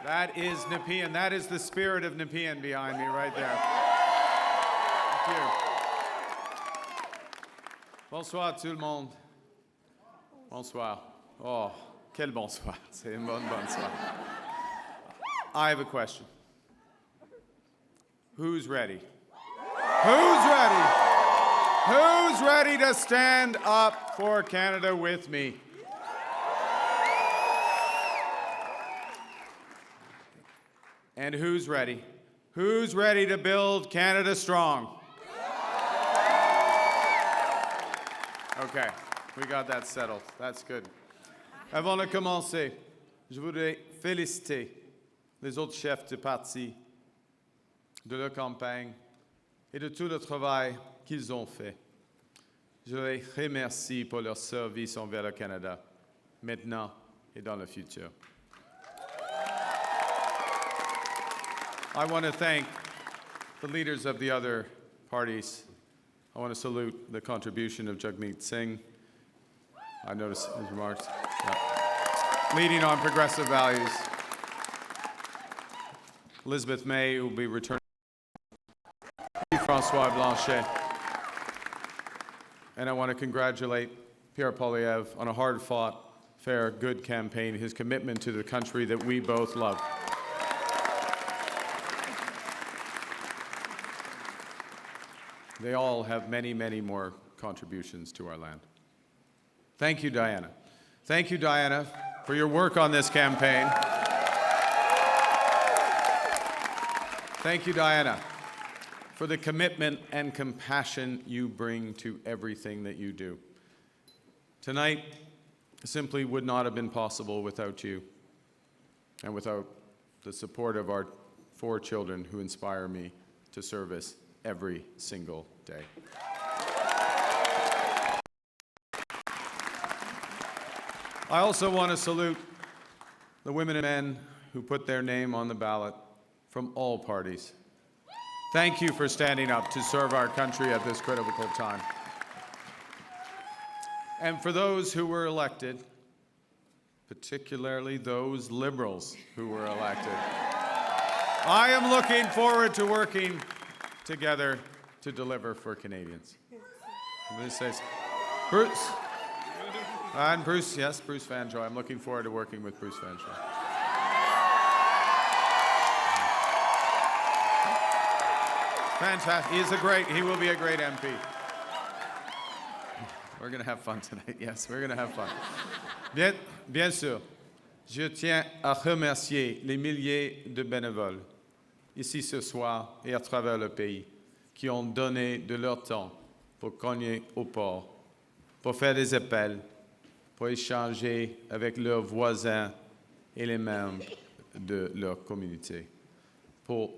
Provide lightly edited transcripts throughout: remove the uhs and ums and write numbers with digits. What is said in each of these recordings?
That is Nepean. That is the spirit of Nepean behind me right there. Thank you. Bonsoir tout le monde. Bonsoir. Oh, quel bonsoir. C'est une bonne bonsoir. I have a question. Who's ready? Who's ready? Who's ready to stand up for Canada with me? And who's ready? Who's ready to build Canada strong? Okay, we got that settled. That's good. Avant de commencer, je voudrais féliciter les autres chefs de parti, de leur campagne et de tout le travail qu'ils ont fait. Je les remercie pour leur service envers le Canada, maintenant et dans le futur. I want to thank the leaders of the other parties. I want to salute the contribution of Jagmeet Singh. I noticed his remarks. Yeah. Leading on progressive values. Elizabeth May will be returning. François Blanchet. And I want to congratulate Pierre Poilievre on a hard-fought, fair, good campaign, his commitment to the country that we both love. They all have many, many more contributions to our land. Thank you, Diana. Thank you, Diana, for your work on this campaign. Thank you, Diana, for the commitment and compassion you bring to everything that you do. Tonight simply would not have been possible without you and without the support of our 4 children who inspire me to service every single day. I also want to salute the women and men who put their name on the ballot from all parties. Thank you for standing up to serve our country at this critical time. And for those who were elected, particularly those Liberals who were elected, I am looking forward to working together to deliver for Canadians. This says, Bruce. And Bruce, yes, Bruce Vanjoy. I'm looking forward to working with Bruce Vanjoy. Fantastic. He will be a great MP. We're going to have fun tonight. Yes, we're going to have fun. Bien sûr, je tiens à remercier les milliers de bénévoles ici ce soir et à travers le pays, qui ont donné de leur temps pour cogner au port, pour faire des appels, pour échanger avec leurs voisins et les membres de leur communauté, pour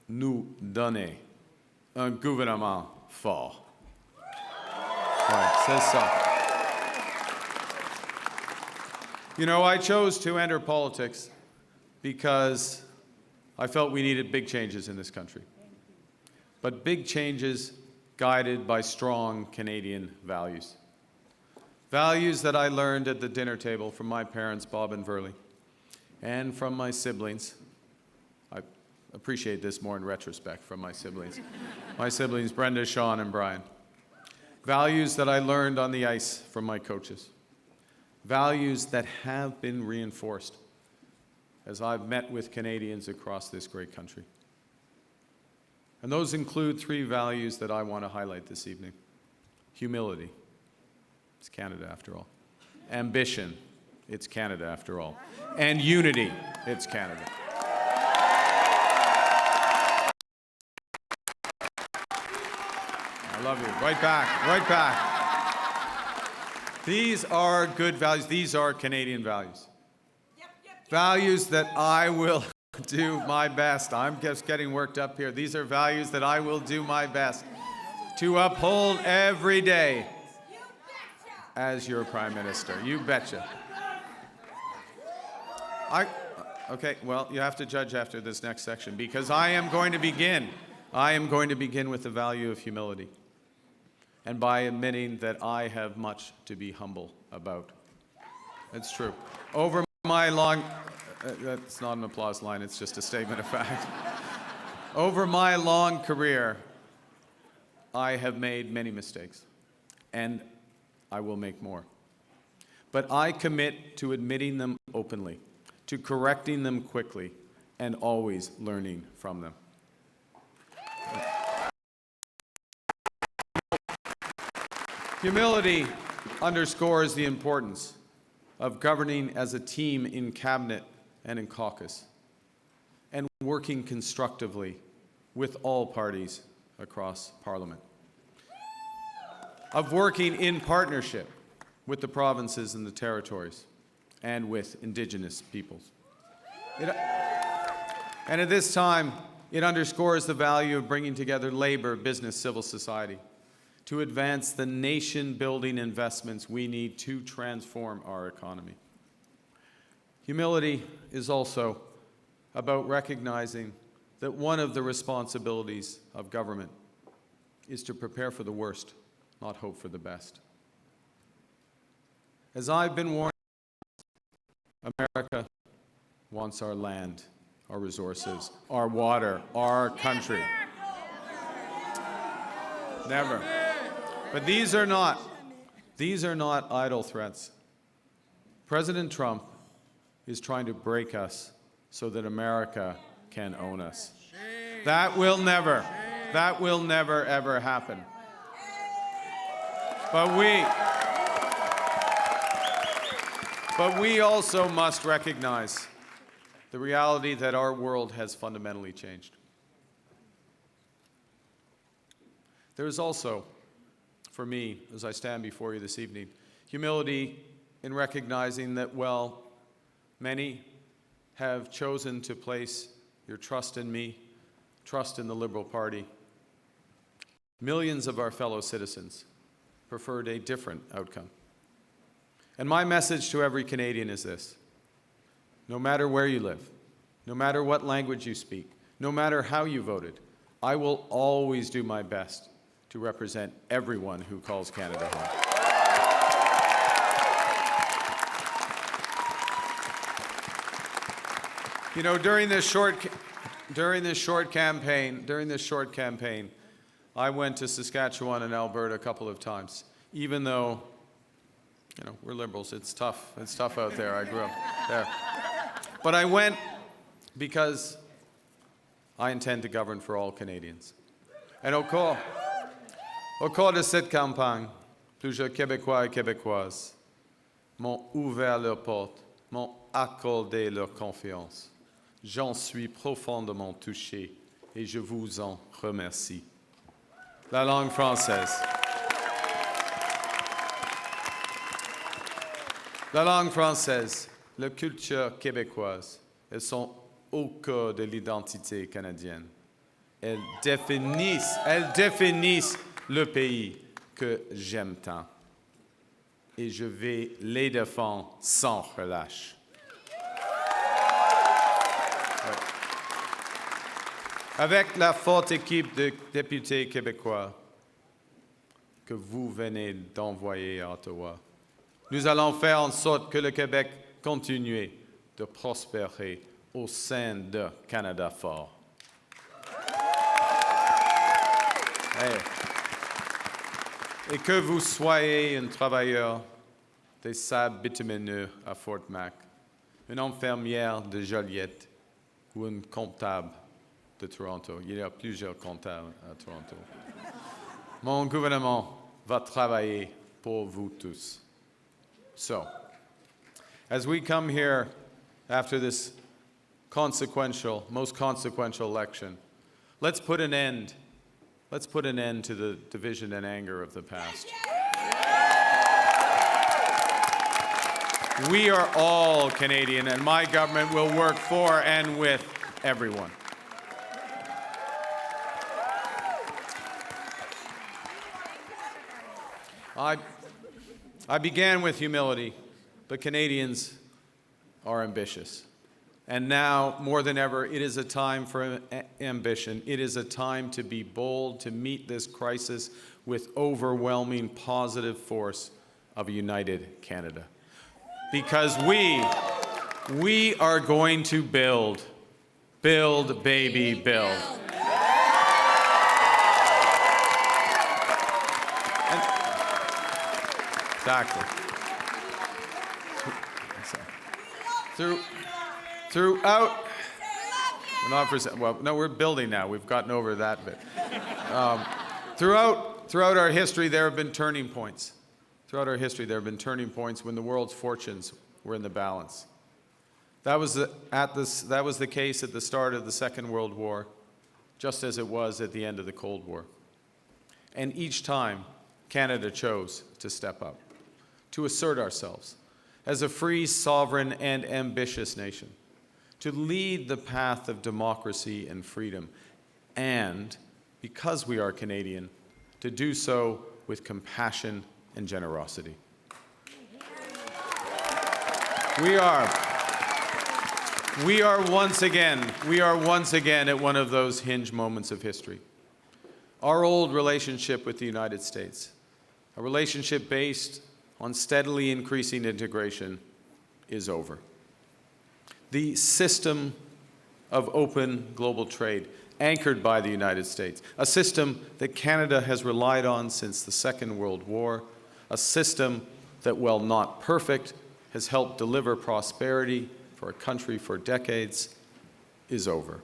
nous donner un gouvernement fort. Ouais, c'est ça. You know, I chose to enter politics because I felt we needed big changes in this country, but big changes guided by strong Canadian values. Values that I learned at the dinner table from my parents, Bob and Verley, and from my siblings. I appreciate this more in retrospect from my siblings. My siblings, Brenda, Sean, and Brian. Values that I learned on the ice from my coaches. Values that have been reinforced as I've met with Canadians across this great country. And those include 3 values that I want to highlight this evening. Humility. It's Canada after all. Ambition. It's Canada after all. And unity. It's Canada. I love you. Right back. Right back. These are good values. These are Canadian values. Values that I will do my best. I'm just getting worked up here. These are values that I will do my best to uphold every day as your Prime Minister. You betcha. Okay, well, you have to judge after this next section because I am going to begin with the value of humility and by admitting that I have much to be humble about. It's true. Over my long that's not an applause line, it's just a statement of fact. Over my long career, I have made many mistakes, and I will make more. But I commit to admitting them openly, to correcting them quickly, and always learning from them. Humility underscores the importance of governing as a team in cabinet and in caucus, and working constructively with all parties across Parliament, of working in partnership with the provinces and the territories, and with Indigenous peoples. And at this time, it underscores the value of bringing together labor, business, civil society to advance the nation-building investments we need to transform our economy. Humility is also about recognizing that one of the responsibilities of government is to prepare for the worst, not hope for the best. As I've been warned, America wants our land, our resources, our water, our country. Never. But these are not idle threats. President Trump is trying to break us so that America can own us. That will never ever happen. But we also must recognize the reality that our world has fundamentally changed. There is also, for me, as I stand before you this evening, humility in recognizing that, well, many have chosen to place your trust in me, trust in the Liberal Party. Millions of our fellow citizens preferred a different outcome. And my message to every Canadian is this: no matter where you live, no matter what language you speak, no matter how you voted, I will always do my best to represent everyone who calls Canada home. You know, during this short campaign, I went to Saskatchewan and Alberta a couple of times, even though, you know, we're Liberals. It's tough. It's tough out there. I grew up there. But I went because I intend to govern for all Canadians. And au cours de cette campagne, plusieurs Québécois et Québécoises m'ont ouvert leurs portes, m'ont accordé leur confiance. J'en suis profondément touché et je vous en remercie. La langue française. La langue française, la culture québécoise, elles sont au cœur de l'identité canadienne. Elles définissent le pays que j'aime tant. Et je vais les défendre sans relâche. Ouais. Avec la forte équipe de députés québécois que vous venez d'envoyer à Ottawa, nous allons faire en sorte que le Québec continue de prospérer au sein de Canada fort. Hey. Et que vous soyez un travailleur des sables bitumineux à Fort Mac, une infirmière de Joliette ou un comptable de Toronto. Il y a plusieurs comptables à Toronto. Mon gouvernement va travailler pour vous tous. So, as we come here after this most consequential election, let's put an end to the division and anger of the past. We are all Canadian, and my government will work for and with everyone. I began with humility, but Canadians are ambitious. And now, more than ever, it is a time for ambition. It is a time to be bold, to meet this crisis with overwhelming positive force of a united Canada. Because We are going to build. Build, baby, build. Exactly. Throughout, we're not for, well, no, we're building now. We've gotten over that bit. Throughout our history, there have been turning points. Throughout our history, there have been turning points when the world's fortunes were in the balance. That was the case at the start of the Second World War, just as it was at the end of the Cold War. And each time, Canada chose to step up, to assert ourselves as a free, sovereign, and ambitious nation, to lead the path of democracy and freedom, and, because we are Canadian, to do so with compassion and generosity. We are once again at one of those hinge moments of history. Our old relationship with the United States, a relationship based on steadily increasing integration, is over. The system of open global trade, anchored by the United States, a system that Canada has relied on since the Second World War, a system that, while not perfect, has helped deliver prosperity for a country for decades, is over.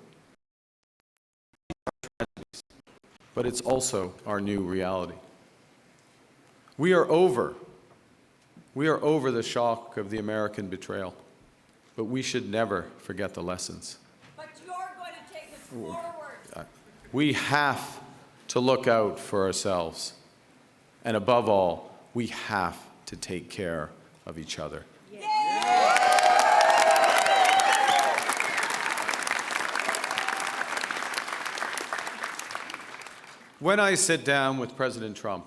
But it's also our new reality. We are over the shock of the American betrayal, but we should never forget the lessons. But you're going to take us forward. We have to look out for ourselves. And above all, we have to take care of each other. When I sit down with President Trump,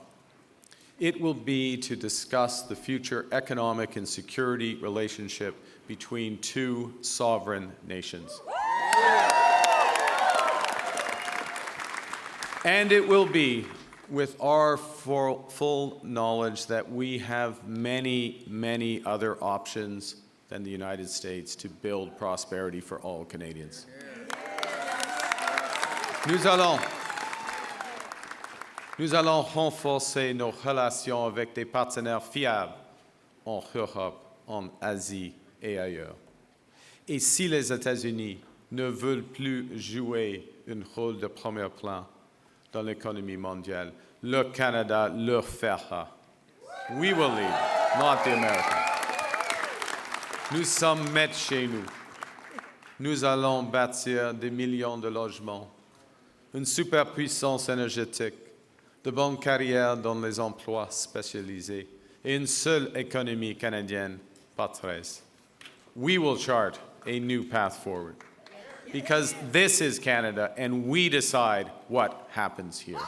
it will be to discuss the future economic and security relationship between two sovereign nations. And it will be with our full knowledge that we have many, many other options than the United States to build prosperity for all Canadians. Nous allons renforcer nos relations avec des partenaires fiables en Europe, en Asie et ailleurs. Et si les États-Unis ne veulent plus jouer un rôle de premier plan dans l'économie mondiale, le Canada le fera. We will lead, not the Americans. Nous sommes maîtres chez nous. Nous allons bâtir des millions de logements, une superpuissance énergétique, de bonnes carrières dans les emplois spécialisés et une seule économie canadienne, pas 13. We will chart a new path forward because this is Canada and we decide what happens here.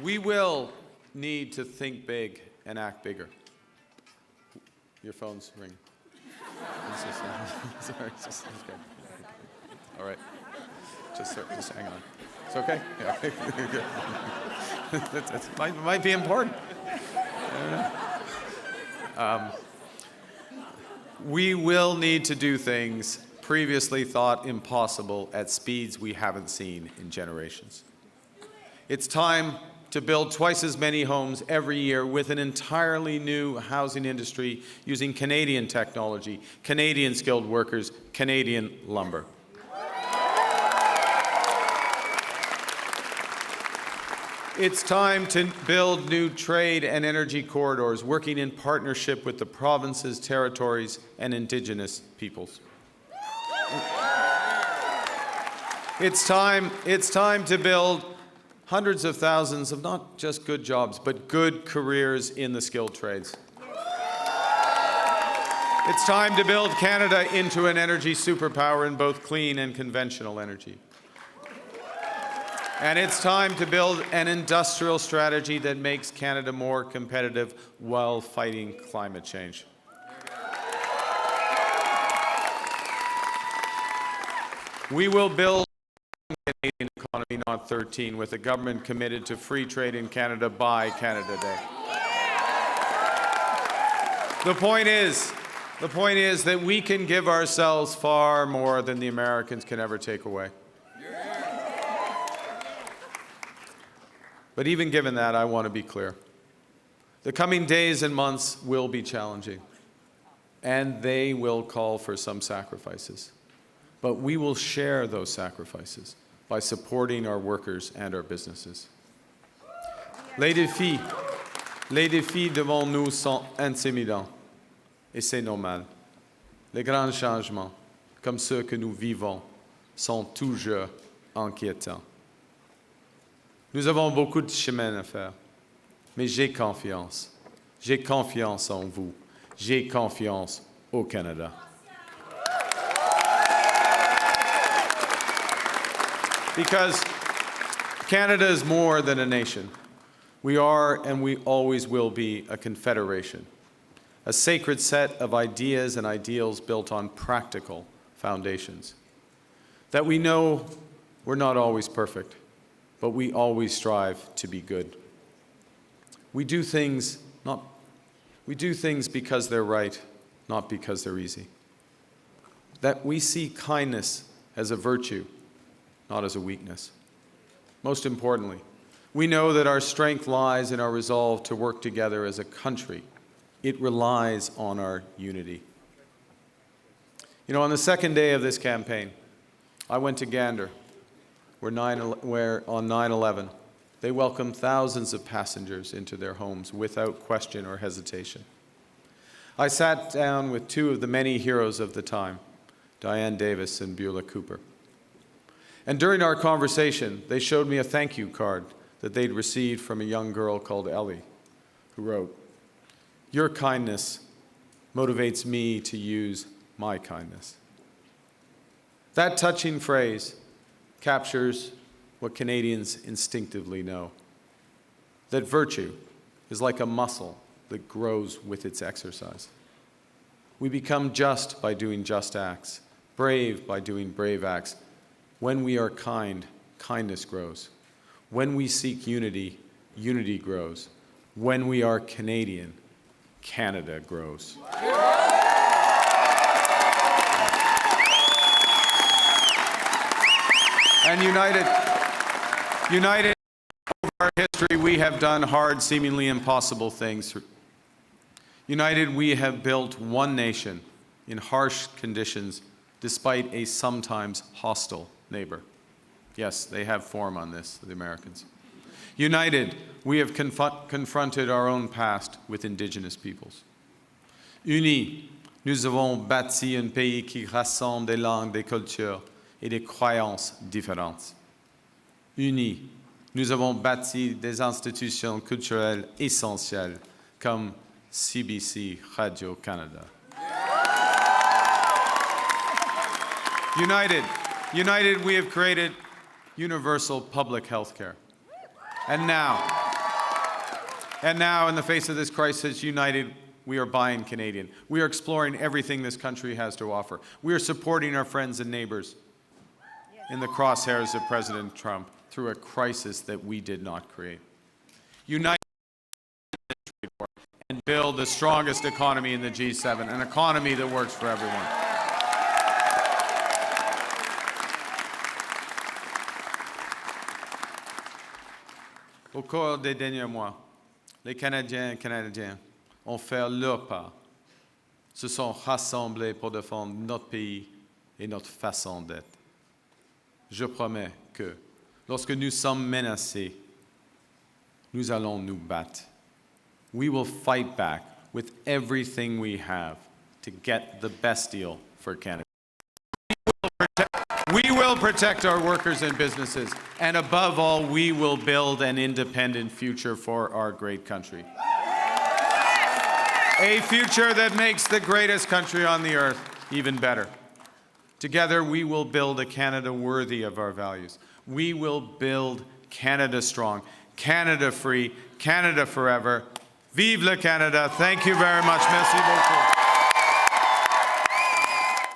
We will need to think big and act bigger. Your phone's ringing. Sorry, just okay. All right. Just hang on. It's okay? Yeah. That might be important. We will need to do things previously thought impossible at speeds we haven't seen in generations. It's time to build twice as many homes every year with an entirely new housing industry using Canadian technology, Canadian skilled workers, Canadian lumber. It's time to build new trade and energy corridors, working in partnership with the provinces, territories, and Indigenous peoples. It's time to build hundreds of thousands of not just good jobs, but good careers in the skilled trades. It's time to build Canada into an energy superpower in both clean and conventional energy. And it's time to build an industrial strategy that makes Canada more competitive while fighting climate change. We will build a Canadian economy 20, not 13, with a government committed to free trade in Canada by Canada Day. The point is that we can give ourselves far more than the Americans can ever take away. But even given that, I want to be clear. The coming days and months will be challenging, and they will call for some sacrifices. But we will share those sacrifices by supporting our workers and our businesses. Les défis devant nous sont intimidants, et c'est normal. Les grands changements, comme ceux que nous vivons, sont toujours inquiétants. Nous avons beaucoup de chemin à faire, mais j'ai confiance. J'ai confiance en vous. J'ai confiance au Canada. Because Canada is more than a nation. We are and we always will be a confederation, a sacred set of ideas and ideals built on practical foundations. That we know we're not always perfect, but we always strive to be good. We do things because they're right, not because they're easy. That we see kindness as a virtue, not as a weakness. Most importantly, we know that our strength lies in our resolve to work together as a country. It relies on our unity. You know, on the second day of this campaign, I went to Gander, where on 9/11, they welcomed thousands of passengers into their homes without question or hesitation. I sat down with two of the many heroes of the time, Diane Davis and Beulah Cooper. And during our conversation, they showed me a thank you card that they'd received from a young girl called Ellie, who wrote, "Your kindness motivates me to use my kindness." That touching phrase captures what Canadians instinctively know, that virtue is like a muscle that grows with its exercise. We become just by doing just acts, brave by doing brave acts. When we are kind, kindness grows. When we seek unity, unity grows. When we are Canadian, Canada grows. And united over our history, we have done hard, seemingly impossible things. United, we have built one nation in harsh conditions despite a sometimes hostile neighbor. Yes, they have form on this, the Americans. United, we have confronted our own past with Indigenous peoples. Unis, nous avons bâti un pays qui rassemble des langues, des cultures et des croyances différentes. Unis, nous avons bâti des institutions culturelles essentielles comme CBC Radio-Canada. United, we have created universal public health care. And now, in the face of this crisis, united, we are buying Canadian. We are exploring everything this country has to offer. We are supporting our friends and neighbors in the crosshairs of President Trump through a crisis that we did not create. Unite and build the strongest economy in the G7, an economy that works for everyone. Au cours des derniers mois, les Canadiens et Canadiennes ont fait leur part, se sont rassemblés pour défendre notre pays et notre façon d'être. Je promets que, lorsque nous sommes menacés, nous allons nous battre. We will fight back with everything we have to get the best deal for Canada. We will protect our workers and businesses, and above all, we will build an independent future for our great country. A future that makes the greatest country on the earth even better. Together, we will build a Canada worthy of our values. We will build Canada strong, Canada free, Canada forever. Vive le Canada. Thank you very much. Merci beaucoup.